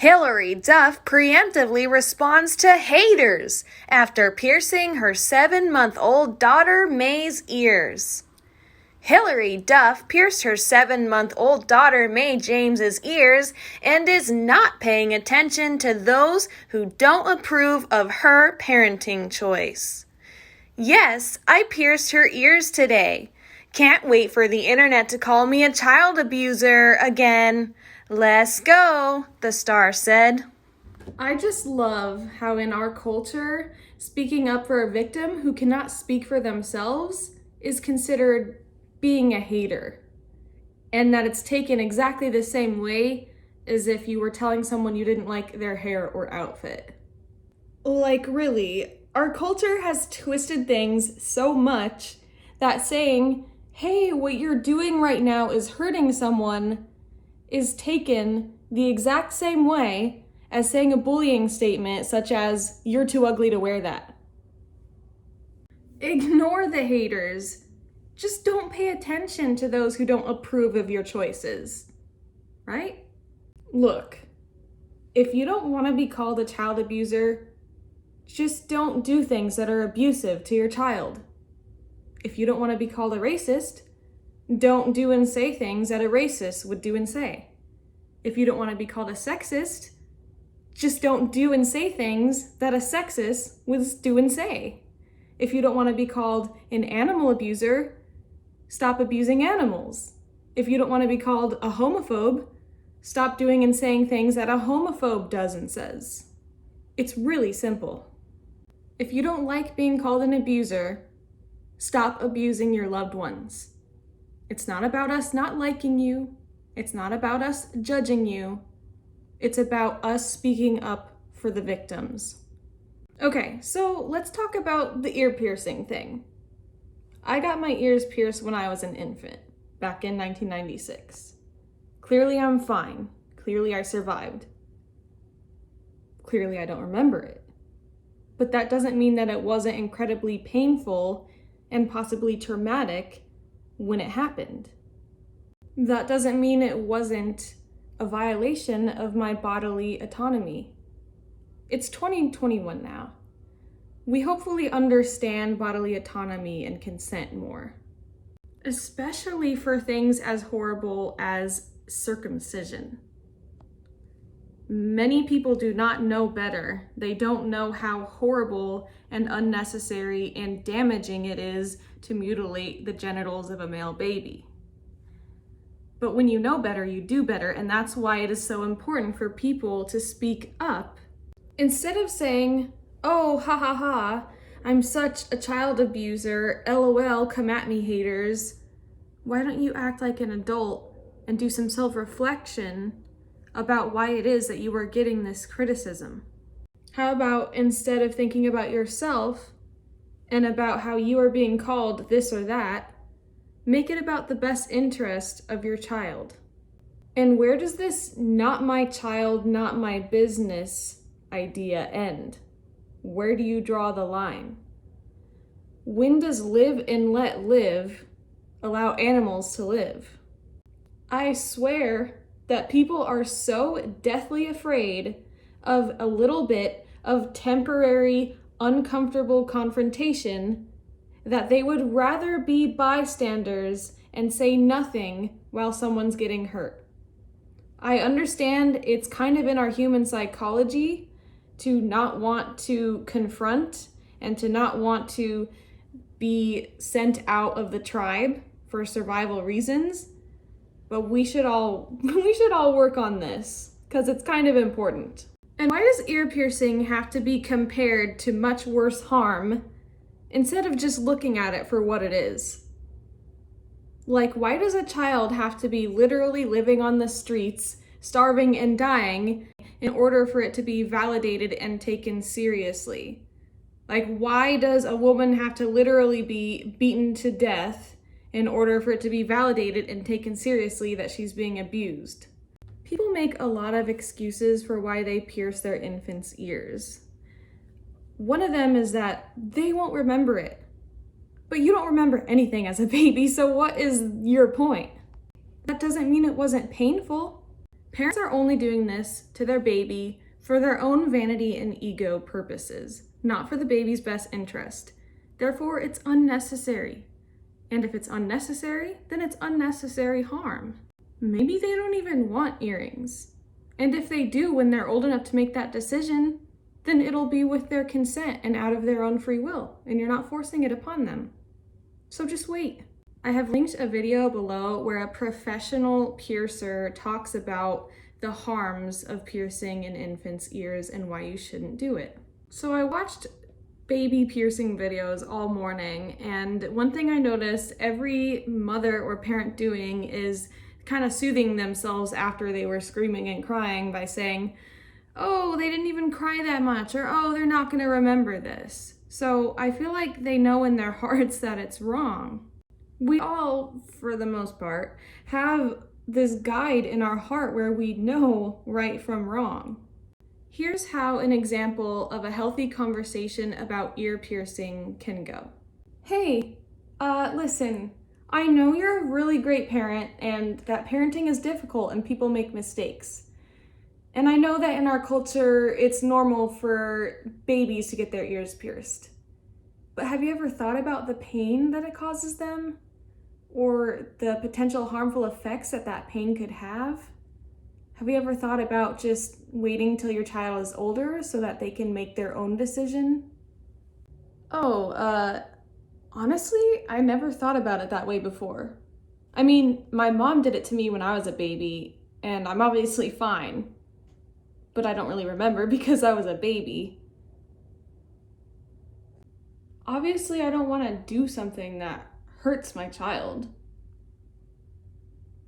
Hilary Duff preemptively responds to haters after piercing her 7-month-old daughter May's ears. Hilary Duff pierced her 7-month-old daughter May James's ears and is not paying attention to those who don't approve of her parenting choice. Yes, I pierced her ears today. Can't wait for the internet to call me a child abuser again. Let's go, the star said. I just love how in our culture, speaking up for a victim who cannot speak for themselves is considered being a hater. And that it's taken exactly the same way as if you were telling someone you didn't like their hair or outfit. Like really, our culture has twisted things so much that saying, hey, what you're doing right now is hurting someone is taken the exact same way as saying a bullying statement such as, you're too ugly to wear that. Ignore the haters. Just don't pay attention to those who don't approve of your choices, right? Look, if you don't want to be called a child abuser, just don't do things that are abusive to your child. If you don't want to be called a racist, don't do and say things that a racist would do and say. If you don't want to be called a sexist, just don't do and say things that a sexist would do and say. If you don't want to be called an animal abuser, stop abusing animals. If you don't want to be called a homophobe, stop doing and saying things that a homophobe does and says. It's really simple. If you don't like being called an abuser, stop abusing your loved ones. It's not about us not liking you. It's not about us judging you. It's about us speaking up for the victims. Okay, so let's talk about the ear piercing thing. I got my ears pierced when I was an infant, back in 1996. Clearly I'm fine. Clearly I survived. Clearly I don't remember it. But that doesn't mean that it wasn't incredibly painful and possibly traumatic when it happened. That doesn't mean it wasn't a violation of my bodily autonomy. It's 2021 now. We hopefully understand bodily autonomy and consent more, especially for things as horrible as circumcision. Many people do not know better. They don't know how horrible and unnecessary and damaging it is to mutilate the genitals of a male baby. But when you know better, you do better, and that's why it is so important for people to speak up. Instead of saying, oh, ha ha ha, I'm such a child abuser, LOL, come at me haters, why don't you act like an adult and do some self-reflection about why it is that you are getting this criticism? How about instead of thinking about yourself and about how you are being called this or that, make it about the best interest of your child? And where does this not my child, not my business idea end? Where do you draw the line? When does live and let live allow animals to live? I swear that people are so deathly afraid of a little bit of temporary, uncomfortable confrontation that they would rather be bystanders and say nothing while someone's getting hurt. I understand it's kind of in our human psychology to not want to confront and to not want to be sent out of the tribe for survival reasons, but we should all work on this because it's kind of important. And why does ear piercing have to be compared to much worse harm instead of just looking at it for what it is? Like, why does a child have to be literally living on the streets, starving and dying, in order for it to be validated and taken seriously? Like, why does a woman have to literally be beaten to death in order for it to be validated and taken seriously that she's being abused? People make a lot of excuses for why they pierce their infants' ears. One of them is that they won't remember it. But you don't remember anything as a baby, so what is your point? That doesn't mean it wasn't painful. Parents are only doing this to their baby for their own vanity and ego purposes, not for the baby's best interest. Therefore, it's unnecessary. And if it's unnecessary, then it's unnecessary harm. Maybe they don't even want earrings. And if they do when they're old enough to make that decision, then it'll be with their consent and out of their own free will, and you're not forcing it upon them. So just wait. I have linked a video below where a professional piercer talks about the harms of piercing in infants' ears and why you shouldn't do it. So I watched baby piercing videos all morning, and one thing I noticed every mother or parent doing is kind of soothing themselves after they were screaming and crying by saying, oh, they didn't even cry that much, or oh, they're not going to remember this. So I feel like they know in their hearts that it's wrong. We all, for the most part, have this guide in our heart where we know right from wrong. Here's how an example of a healthy conversation about ear piercing can go. Hey, listen, I know you're a really great parent and that parenting is difficult and people make mistakes. And I know that in our culture, it's normal for babies to get their ears pierced. But have you ever thought about the pain that it causes them? Or the potential harmful effects that that pain could have? Have you ever thought about just waiting till your child is older so that they can make their own decision? Oh, honestly, I never thought about it that way before. I mean, my mom did it to me when I was a baby, and I'm obviously fine. But I don't really remember because I was a baby. Obviously, I don't want to do something that hurts my child.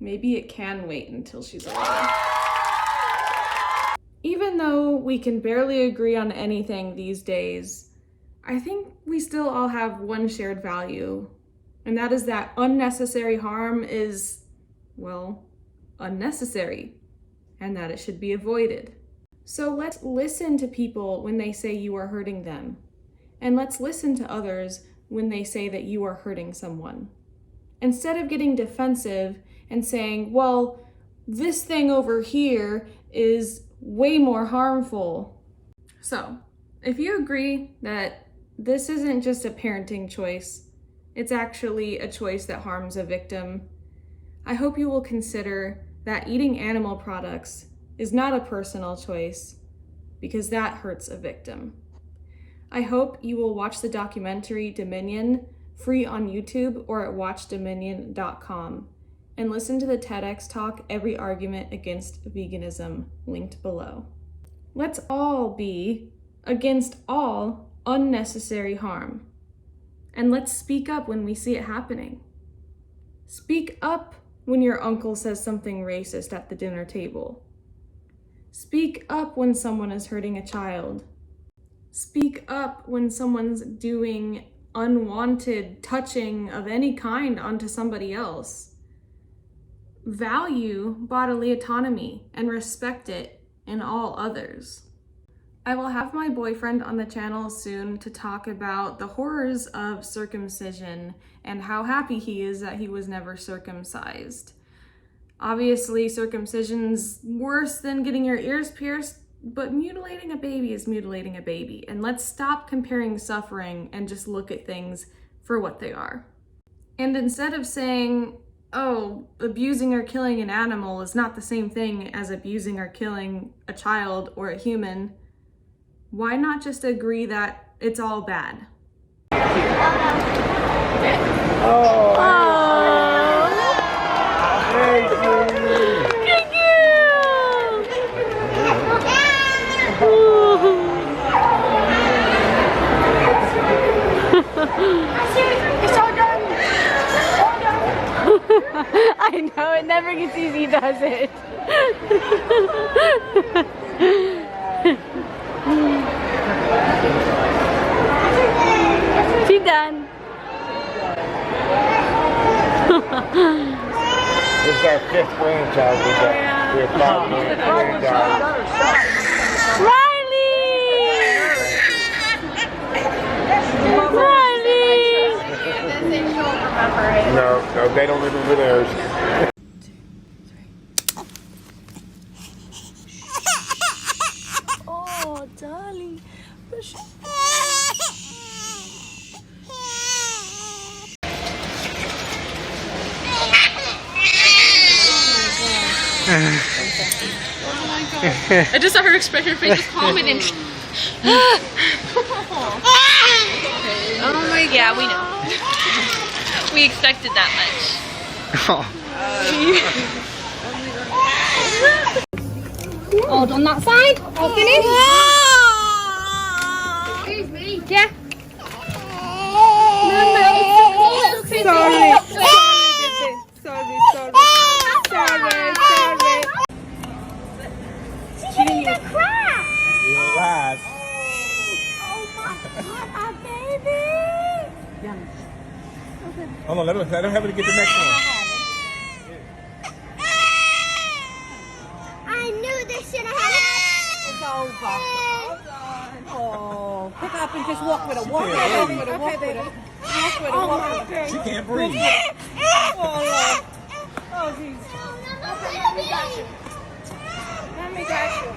Maybe it can wait until she's older. Even though we can barely agree on anything these days, I think we still all have one shared value, and that is that unnecessary harm is, well, unnecessary, and that it should be avoided. So let's listen to people when they say you are hurting them, and let's listen to others when they say that you are hurting someone. Instead of getting defensive and saying, well, this thing over here is way more harmful. So, if you agree that this isn't just a parenting choice, it's actually a choice that harms a victim, I hope you will consider that eating animal products is not a personal choice because that hurts a victim. I hope you will watch the documentary Dominion, free on YouTube or at watchdominion.com, and listen to the TEDx talk Every Argument Against Veganism, linked below. Let's all be against all unnecessary harm. And let's speak up when we see it happening. Speak up when your uncle says something racist at the dinner table. Speak up when someone is hurting a child. Speak up when someone's doing unwanted touching of any kind onto somebody else. Value bodily autonomy and respect it in all others. I will have my boyfriend on the channel soon to talk about the horrors of circumcision and how happy he is that he was never circumcised. Obviously, circumcision's worse than getting your ears pierced, but mutilating a baby is mutilating a baby. And let's stop comparing suffering and just look at things for what they are. And instead of saying, oh, abusing or killing an animal is not the same thing as abusing or killing a child or a human, why not just agree that it's all bad? I know, it never gets easy, does it? She's done. This is our 5th grandchild. We have 5 granddaughters. No, they don't live over theirs. gosh. Oh my god. I just saw her expression, her face was calming and Oh my god. Yeah, we know. We expected that much. Hold on that side. I'll finish. Excuse me. Yeah. She didn't even cry. Lies. Oh my baby. Hold on, let her have it to get the next one. I knew this should have happened. It's over. Oh, pick up and just walk with her. Walk with her. Walk with her. Walk with her. Walk with her. Walk with her. She can't breathe. Oh, Lord. Oh, Jesus. Let me got you. Let me got you.